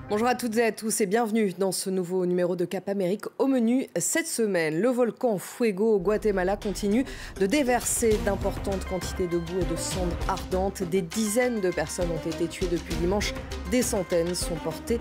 Bonjour à toutes et à tous et bienvenue dans ce nouveau numéro de Cap Amérique. Au menu cette semaine, le volcan Fuego au Guatemala continue de déverser d'importantes quantités de boue et de cendres ardentes. Des dizaines de personnes ont été tuées depuis dimanche. Des centaines sont portées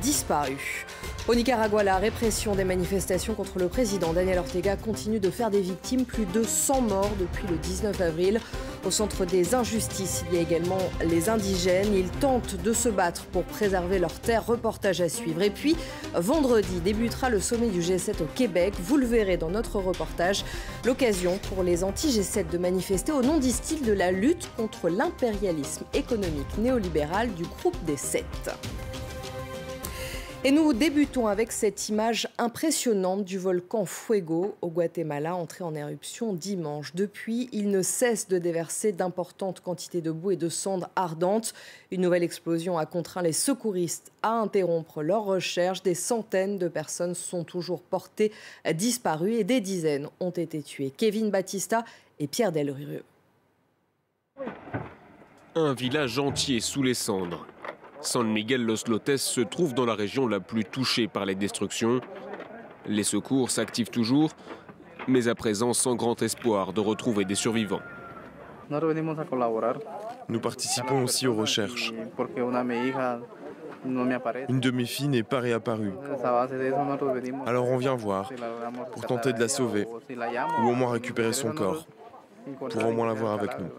disparues. Au Nicaragua, la répression des manifestations contre le président Daniel Ortega continue de faire des victimes. Plus de 100 morts depuis le 19 avril. Au centre des injustices, il y a également les indigènes. Ils tentent de se battre pour préserver leurs terres. Reportage à suivre. Et puis, vendredi débutera le sommet du G7 au Québec. Vous le verrez dans notre reportage. L'occasion pour les anti-G7 de manifester au nom, disent-ils, de la lutte contre l'impérialisme économique néolibéral du groupe des 7. Et nous débutons avec cette image impressionnante du volcan Fuego au Guatemala, entré en éruption dimanche. Depuis, il ne cesse de déverser d'importantes quantités de boue et de cendres ardentes. Une nouvelle explosion a contraint les secouristes à interrompre leurs recherches. Des centaines de personnes sont toujours portées disparues et des dizaines ont été tuées. Kevin Batista et Pierre Delrieux. Un village entier sous les cendres. San Miguel Los Lotes se trouve dans la région la plus touchée par les destructions. Les secours s'activent toujours, mais à présent sans grand espoir de retrouver des survivants. Nous participons aussi aux recherches. Une de mes filles n'est pas réapparue. Alors on vient voir, pour tenter de la sauver, ou au moins récupérer son corps, pour au moins l'avoir avec nous.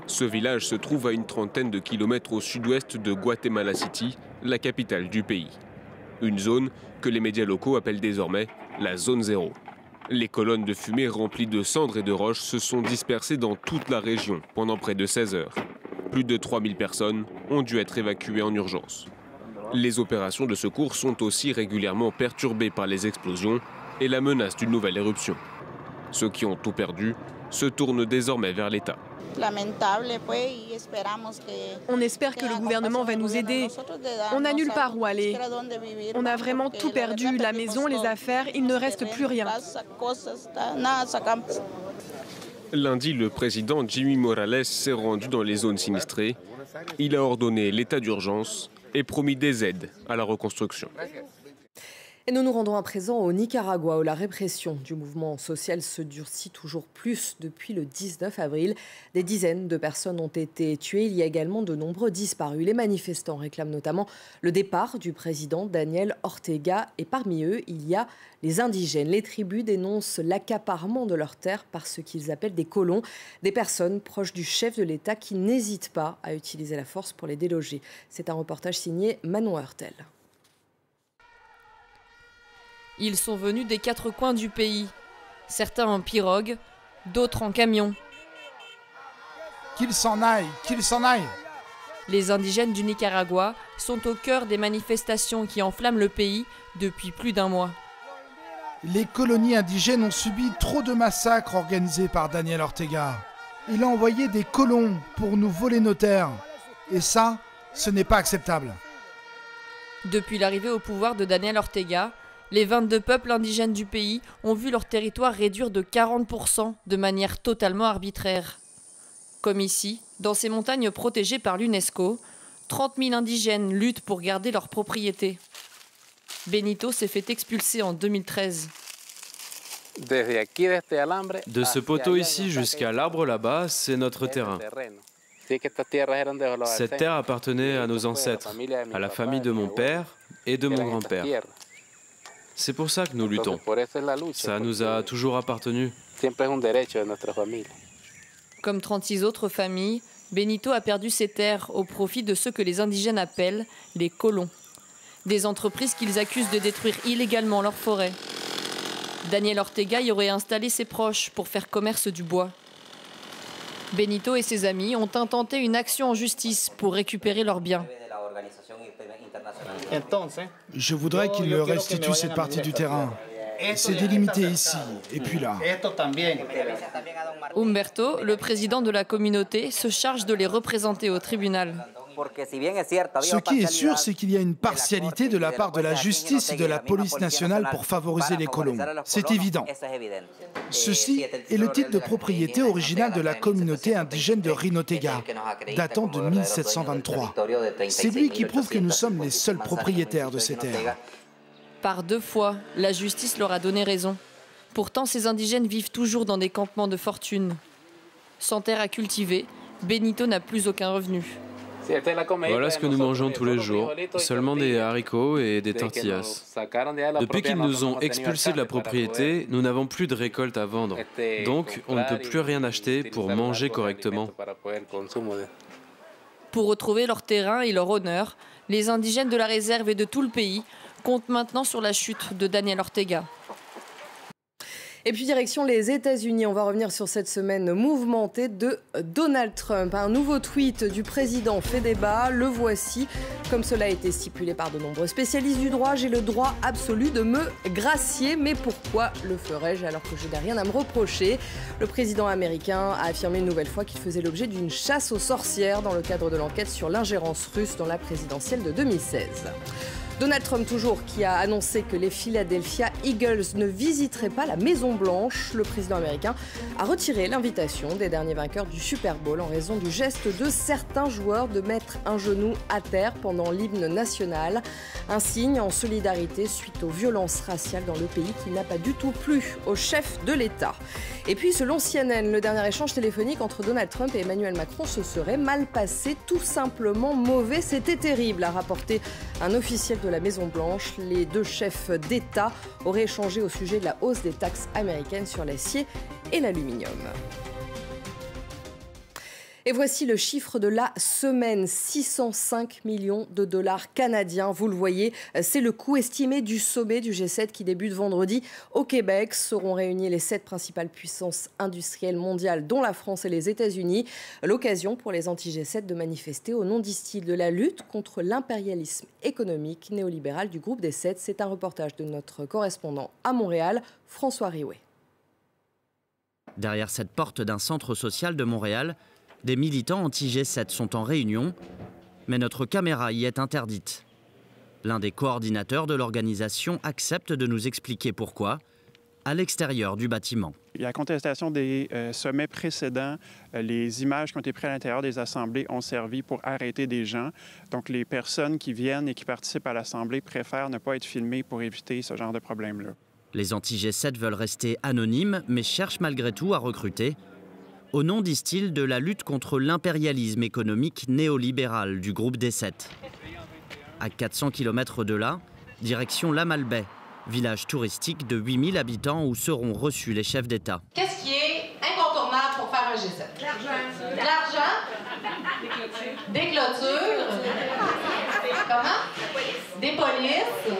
Ce village se trouve à une trentaine de kilomètres au sud-ouest de Guatemala City, la capitale du pays. Une zone que les médias locaux appellent désormais la zone zéro. Les colonnes de fumée remplies de cendres et de roches se sont dispersées dans toute la région pendant près de 16 heures. Plus de 3000 personnes ont dû être évacuées en urgence. Les opérations de secours sont aussi régulièrement perturbées par les explosions et la menace d'une nouvelle éruption. Ceux qui ont tout perdu se tournent désormais vers l'État. On espère que le gouvernement va nous aider. On n'a nulle part où aller. On a vraiment tout perdu, la maison, les affaires, il ne reste plus rien. Lundi, le président Jimmy Morales s'est rendu dans les zones sinistrées. Il a ordonné l'état d'urgence et promis des aides à la reconstruction. Et nous nous rendons à présent au Nicaragua où la répression du mouvement social se durcit toujours plus depuis le 19 avril. Des dizaines de personnes ont été tuées. Il y a également de nombreux disparus. Les manifestants réclament notamment le départ du président Daniel Ortega. Et parmi eux, il y a les indigènes. Les tribus dénoncent l'accaparement de leurs terres par ce qu'ils appellent des colons. Des personnes proches du chef de l'État qui n'hésitent pas à utiliser la force pour les déloger. C'est un reportage signé Manon Heurtel. Ils sont venus des 4 coins du pays, certains en pirogue, d'autres en camion. Qu'ils s'en aillent, qu'ils s'en aillent! Les indigènes du Nicaragua sont au cœur des manifestations qui enflamment le pays depuis plus d'un mois. Les colonies indigènes ont subi trop de massacres organisés par Daniel Ortega. Il a envoyé des colons pour nous voler nos terres. Et ça, ce n'est pas acceptable. Depuis l'arrivée au pouvoir de Daniel Ortega, les 22 peuples indigènes du pays ont vu leur territoire réduire de 40% de manière totalement arbitraire. Comme ici, dans ces montagnes protégées par l'UNESCO, 30 000 indigènes luttent pour garder leurs propriétés. Benito s'est fait expulser en 2013. De ce poteau ici jusqu'à l'arbre là-bas, c'est notre terrain. Cette terre appartenait à nos ancêtres, à la famille de mon père et de mon grand-père. C'est pour ça que nous luttons. Ça nous a toujours appartenu. Comme 36 autres familles, Benito a perdu ses terres au profit de ceux que les indigènes appellent les colons. Des entreprises qu'ils accusent de détruire illégalement leurs forêts. Daniel Ortega y aurait installé ses proches pour faire commerce du bois. Benito et ses amis ont intenté une action en justice pour récupérer leurs biens. Je voudrais qu'il me restitue cette partie du terrain. C'est délimité ici, et puis là. Humberto, le président de la communauté, se charge de les représenter au tribunal. Ce qui est sûr, c'est qu'il y a une partialité de la part de la justice et de la police nationale pour favoriser les colons. C'est évident. Ceci est le titre de propriété original de la communauté indigène de Rinotega, datant de 1723. C'est lui qui prouve que nous sommes les seuls propriétaires de ces terres. Par 2 fois, la justice leur a donné raison. Pourtant, ces indigènes vivent toujours dans des campements de fortune. Sans terre à cultiver, Benito n'a plus aucun revenu. Voilà ce que nous mangeons tous les jours, seulement des haricots et des tortillas. Depuis qu'ils nous ont expulsés de la propriété, nous n'avons plus de récolte à vendre. Donc, on ne peut plus rien acheter pour manger correctement. Pour retrouver leur terrain et leur honneur, les indigènes de la réserve et de tout le pays comptent maintenant sur la chute de Daniel Ortega. Et puis direction les États-Unis, on va revenir sur cette semaine mouvementée de Donald Trump. Un nouveau tweet du président fait débat, le voici. Comme cela a été stipulé par de nombreux spécialistes du droit, j'ai le droit absolu de me gracier. Mais pourquoi le ferais-je alors que je n'ai rien à me reprocher? Le président américain a affirmé une nouvelle fois qu'il faisait l'objet d'une chasse aux sorcières dans le cadre de l'enquête sur l'ingérence russe dans la présidentielle de 2016. Donald Trump toujours qui a annoncé que les Philadelphia Eagles ne visiteraient pas la Maison-Blanche. Le président américain a retiré l'invitation des derniers vainqueurs du Super Bowl en raison du geste de certains joueurs de mettre un genou à terre pendant l'hymne national. Un signe en solidarité suite aux violences raciales dans le pays qui n'a pas du tout plu au chef de l'État. Et puis selon CNN, le dernier échange téléphonique entre Donald Trump et Emmanuel Macron se serait mal passé, tout simplement mauvais. C'était terrible, a rapporté un officiel de la Maison-Blanche. Les 2 chefs d'État auraient échangé au sujet de la hausse des taxes américaines sur l'acier et l'aluminium. Et voici le chiffre de la semaine, 605 millions de dollars canadiens. Vous le voyez, c'est le coût estimé du sommet du G7 qui débute vendredi au Québec. Seront réunies les 7 principales puissances industrielles mondiales, dont la France et les États-Unis. L'occasion pour les anti-G7 de manifester au nom, disent-ils, de la lutte contre l'impérialisme économique néolibéral du groupe des 7. C'est un reportage de notre correspondant à Montréal, François Riouet. Derrière cette porte d'un centre social de Montréal, des militants anti-G7 sont en réunion, mais notre caméra y est interdite. L'un des coordinateurs de l'organisation accepte de nous expliquer pourquoi, à l'extérieur du bâtiment. Il y a contestation des sommets précédents. Les images qui ont été prises à l'intérieur des assemblées ont servi pour arrêter des gens. Donc les personnes qui viennent et qui participent à l'assemblée préfèrent ne pas être filmées pour éviter ce genre de problème-là. Les anti-G7 veulent rester anonymes, mais cherchent malgré tout à recruter. Au nom, disent-ils, de la lutte contre l'impérialisme économique néolibéral du groupe des 7. À 400 km de là, direction La Malbaie, village touristique de 8000 habitants où seront reçus les chefs d'État. Qu'est-ce qui est incontournable pour faire un G7? L'argent. L'argent? Des clôtures. Comment? Des polices.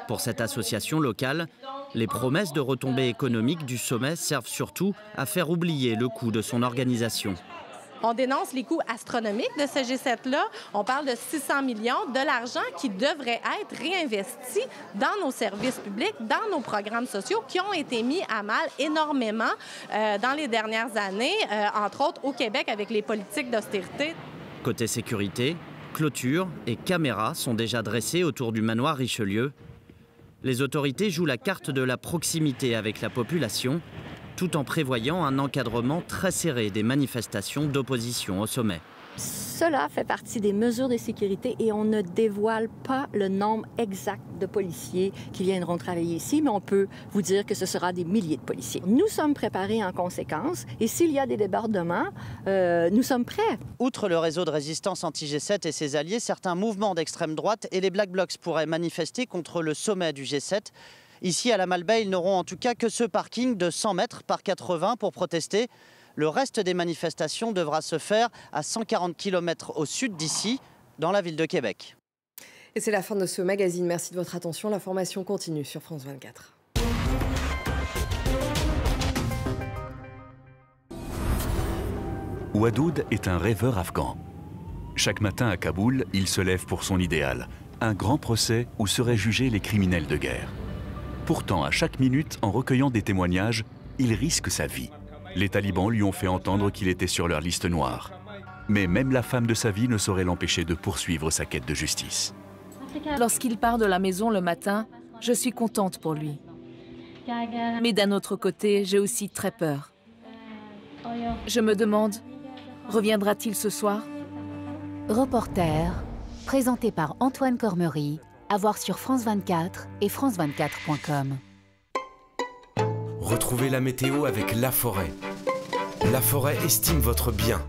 Pour cette association locale, les promesses de retombées économiques du sommet servent surtout à faire oublier le coût de son organisation. On dénonce les coûts astronomiques de ce G7-là. On parle de 600 millions, de l'argent qui devrait être réinvesti dans nos services publics, dans nos programmes sociaux qui ont été mis à mal énormément dans les dernières années, entre autres au Québec avec les politiques d'austérité. Côté sécurité, clôtures et caméras sont déjà dressées autour du manoir Richelieu. Les autorités jouent la carte de la proximité avec la population, tout en prévoyant un encadrement très serré des manifestations d'opposition au sommet. Cela fait partie des mesures de sécurité et on ne dévoile pas le nombre exact de policiers qui viendront travailler ici, mais on peut vous dire que ce sera des milliers de policiers. Nous sommes préparés en conséquence et s'il y a des débordements, nous sommes prêts. Outre le réseau de résistance anti-G7 et ses alliés, certains mouvements d'extrême droite et les Black Blocs pourraient manifester contre le sommet du G7. Ici, à La Malbaie, ils n'auront en tout cas que ce parking de 100 mètres par 80 pour protester. Le reste des manifestations devra se faire à 140 km au sud d'ici, dans la ville de Québec. Et c'est la fin de ce magazine. Merci de votre attention. L'information continue sur France 24. Wadoud est un rêveur afghan. Chaque matin à Kaboul, il se lève pour son idéal, un grand procès où seraient jugés les criminels de guerre. Pourtant, à chaque minute, en recueillant des témoignages, il risque sa vie. Les talibans lui ont fait entendre qu'il était sur leur liste noire. Mais même la femme de sa vie ne saurait l'empêcher de poursuivre sa quête de justice. Lorsqu'il part de la maison le matin, je suis contente pour lui. Mais d'un autre côté, j'ai aussi très peur. Je me demande, reviendra-t-il ce soir? Reporter, présenté par Antoine Cormery, à voir sur France 24 et france24.com. Retrouvez la météo avec La Forêt. La Forêt estime votre bien.